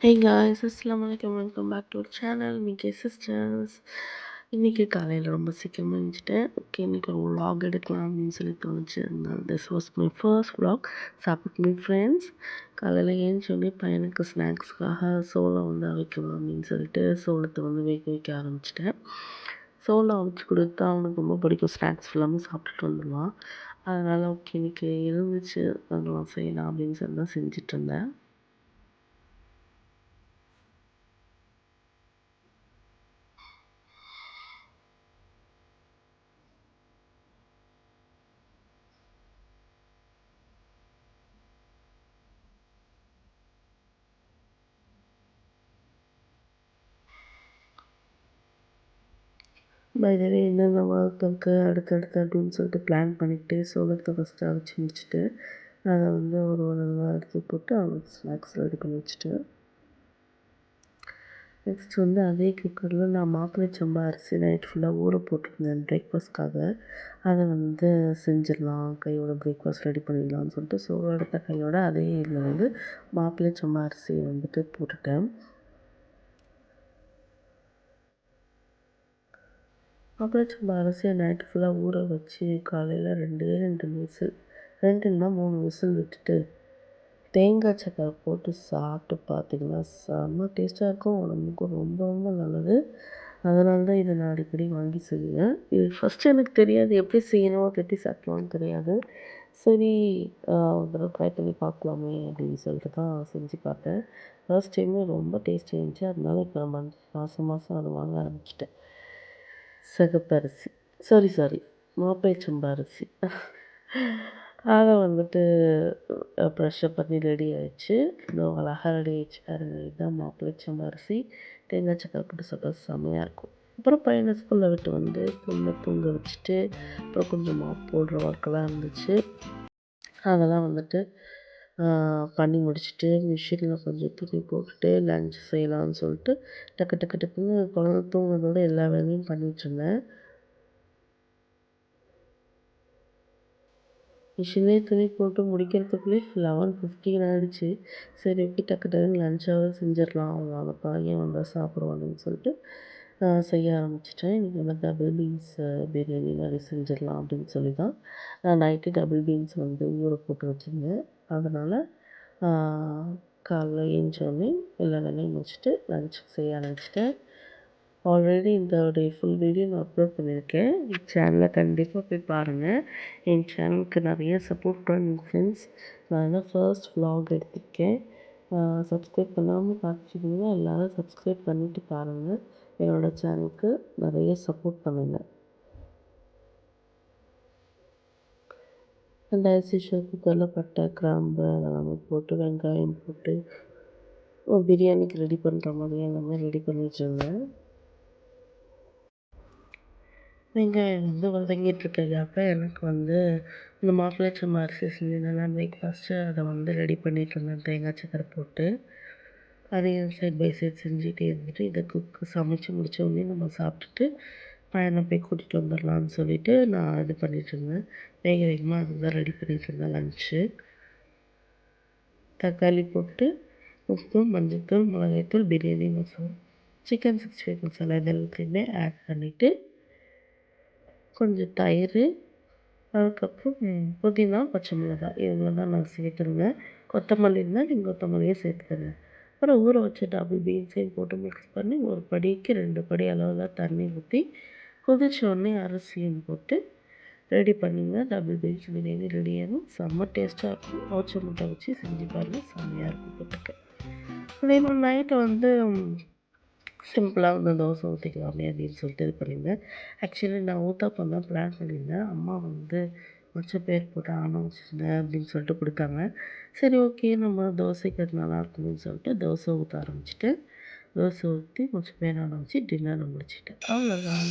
Hey guys, Assalamu alaikum. Welcome back to our channel, Miki Sisters. இன்னைக்கு காலையில் ரொம்ப சீக்கிரமாக எழுந்துட்டேன். ஓகே, இன்றைக்கி ஒரு vlog எடுக்கலாம் அப்படின்னு சொல்லி தோணுச்சு. This was my first vlog. சாப்பிட்டு மீ ஃப்ரெண்ட்ஸ் காலையில் ஏஞ்சோடனே பையனுக்கு ஸ்நாக்ஸ்க்காக சோளம் வந்து அவிக்கலாம் அப்படின்னு சொல்லிட்டு சோளத்தை வந்து வேக வைக்க ஆரம்பிச்சிட்டேன். சோளம் அவிச்சு கொடுத்தா அவனுக்கு ரொம்ப பிடிக்கும். ஸ்நாக்ஸ் ஃபுல்லாமே சாப்பிட்டுட்டு வந்துடுவான். அதனால் ஓகே இன்றைக்கி இருந்துச்சு அதெல்லாம் செய்யலாம் அப்படின்னு சொல்லி தான் செஞ்சிட்ருந்தேன். பை த வே என்னென்ன ஒர்க் இருக்குது அடுத்தடுத்து அப்படின்னு சொல்லிட்டு பிளான் பண்ணிக்கிட்டு சோளத்தை ஃபஸ்ட்டு அவிச்சு முடிச்சுட்டு அதை வந்து ஒரு எடுத்து போட்டு அவனுக்கு ஸ்நாக்ஸ் ரெடி பண்ணி வச்சுட்டு நெக்ஸ்ட் வந்து அதே குக்கரில் நான் மாப்பிள்ளை சம்பா அரிசி நைட் ஃபுல்லாக ஊற போட்டிருந்தேன் பிரேக்ஃபாஸ்ட்காக. அதை வந்து செஞ்சிடலாம், கையோட பிரேக்ஃபாஸ்ட் ரெடி பண்ணிடலாம்னு சொல்லிட்டு சோறு எடுத்த கையோட அதே இதில் வந்து மாப்பிள்ளை சம்பா அரிசியை வந்துட்டு போட்டுட்டேன். மாப்பிள்ளை சம்பா அரிசியை நைட்டு ஃபுல்லாக ஊற வச்சு காலையில் 2 விசில் 3 விசில் விட்டுட்டு தேங்காய் சக்கரை போட்டு சாப்பிட்டு பார்த்திங்கன்னா செம்ம டேஸ்ட்டாக இருக்கும். உடம்புக்கும் ரொம்ப ரொம்ப நல்லது. அதனால தான் இதை நான் அடிக்கடி வாங்கி செய்வேன். இது ஃபஸ்ட்டு எனக்கு தெரியாது, எப்படி செய்யணும் எப்படி சாப்பிடணும்னு தெரியாது. சரி ஒரு தடவை ட்ரை பண்ணி பார்க்கலாமே அப்படின்னு சொல்லிட்டு தான் செஞ்சு பார்த்தேன். ஃபர்ஸ்ட் டைமே ரொம்ப டேஸ்ட்டாக இருந்துச்சு. அதனால இப்போ நம்ம மாதம் மாதம் அதை வாங்க ஆரம்பிச்சிட்டேன். சிகப்பரிசி சாரி மாப்பிள்ளை சம்பா அரிசி. அதை வந்துட்டு ப்ரெஷ்ஷப் பண்ணி ரெடி ஆகிடுச்சு. இன்னும் அழகாக ரெடி ஆகிடுச்சு. இதுதான் மாப்பிள்ளை சம்பா அரிசி. தேங்காய் சக்கரை போட்டு சாப்பிட்டா செம்மையாக இருக்கும். அப்புறம் பையனை ஸ்கூலில் விட்டு வந்து பொண்ணை தூங்க வச்சுட்டு அப்புறம் கொஞ்சம் மாப் போடுற ஒர்க்கெல்லாம் இருந்துச்சு. அதெல்லாம் வந்துட்டு பண்ணி முடிச்சுட்டு மிஷினில் கொஞ்சம் துணி போட்டுட்டு லன்ச் செய்யலாம்னு சொல்லிட்டு டக்கு டக்கு டக்குன்னு குழந்த தூங்குறதோட எல்லா வேலையும் பண்ணிகிட்ருந்தேன். மிஷின்லேயே துணி போட்டு முடிக்கிறதுக்குள்ளே 11:15 ஆகிடுச்சு. சரி ஓகே டக்கு டக்குன்னு லன்ச்சாவது செஞ்சிடலாம், அவங்க பையன் வந்தால் சாப்பிடுவானுன்னு சொல்லிட்டு செய்ய ஆரம்பிச்சிட்டேன். இன்றைக்கி வந்து டபுள் பீன்ஸ் பிரியாணி மாதிரி செஞ்சிடலாம் அப்படின்னு சொல்லி தான் நான் நைட்டு டபுள் பீன்ஸ் வந்து ஊற போட்டு வச்சுருந்தேன். அதனால் காலைல ஏஞ்சோடனே எல்லா வேலையும் முடிச்சுட்டு லன்ச் செய்ய ஆரம்பிச்சிட்டேன். ஆல்ரெடி இதோடைய ஃபுல் வீடியோ நான் அப்லோட் பண்ணியிருக்கேன். என் சேனலை கண்டிப்பாக போய் பாருங்கள். என் சேனலுக்கு நிறைய சப்போர்ட் பண்ணுங்க ஃப்ரெண்ட்ஸ். நான் தான் ஃபர்ஸ்ட் vlog எடுத்திருக்கேன். சப்ஸ்கிரைப் பண்ணாமல் பார்த்துருக்கீங்கன்னா எல்லோரும் சப்ஸ்கிரைப் பண்ணிவிட்டு பாருங்கள். என்னோடய சேனலுக்கு நிறைய சப்போர்ட் பண்ணுங்கள். அந்த ஆஸ் குக்கரில் பட்டை கிராம்பு அதெல்லாமே போட்டு வெங்காயம் போட்டு பிரியாணிக்கு ரெடி பண்ணுற மாதிரி எல்லாமே ரெடி பண்ணி வச்சுருந்தேன். வெங்காயம் வந்து வதங்கிட்டுருக்கிறப்ப எனக்கு வந்து இந்த மாப்பிள்ளை சம்பா அரிசி செஞ்சிருந்தேன் பிரேக்ஃபாஸ்ட்டு, அதை வந்து ரெடி பண்ணிகிட்ருந்தேன் தேங்காய் சக்கரை போட்டு. அதையும் சைட் பை சைட் செஞ்சுட்டே இருந்துட்டு இதை சமைச்சு முடித்த உடனே நம்ம சாப்பிட்டுட்டு பையனை போய் கூட்டிகிட்டு வந்துடலான்னு சொல்லிவிட்டு நான் இது பண்ணிகிட்ருந்தேன். வேகமாக அதுதான் ரெடி பண்ணிகிட்ருந்தேன் லன்ச்சு. தக்காளி போட்டு உப்பு, மஞ்சள்தூள், மிளகாய்த்தூள், பிரியாணி மசாலா, சிக்கன் 65 மசாலா இது எல்லாத்தையுமே ஆட் பண்ணிவிட்டு கொஞ்சம் தயிர், அதுக்கப்புறம் புதினா, பச்சை மிளகாய் இவ்வளோ தான் நான் சேர்த்துருவேன். கொத்தமல்லி இருந்தால் நீங்கள் கொத்தமல்லியே சேர்த்துக்கங்க. அப்புறம் ஊற வச்ச டபுள் பீன்ஸையும் போட்டு மிக்ஸ் பண்ணி ஒரு படிக்கு 2 படி அளவில் தண்ணி ஊற்றி கொதிச்ச உடனே அரிசியும் போட்டு ரெடி பண்ணிங்க. டபுள் பீன்ஸ் பிரியாணி ரெடி ஆகும். செம்ம டேஸ்ட்டாக இருக்கும். அவிச்ச முட்டை வச்சு செஞ்சு பாருங்கள், செம்மையாக இருக்கும் தொட்டுக்க. அதே மாதிரி நைட்டு வந்து சிம்பிளாக வந்து தோசை ஊற்றிக்கலாமே அப்படின்னு சொல்லிட்டு இது பண்ணியிருந்தேன். ஆக்சுவலி நான் ஊத்தாப்பம் தான் பிளான் பண்ணியிருந்தேன். அம்மா வந்து பேர் போட்டு ஆணம் வச்சுருந்தேன் அப்படின்னு சொல்லிட்டு கொடுத்தாங்க. சரி ஓகே நம்ம தோசைக்கு அது நல்லாயிருக்கும்னு சொல்லிட்டு தோசை ஊற்ற ஆரம்பிச்சிட்டேன். தோசை ஊற்றி பேர் ஆணம் வச்சு டின்னரை முடிச்சிட்டேன். அவ்வளோதான்.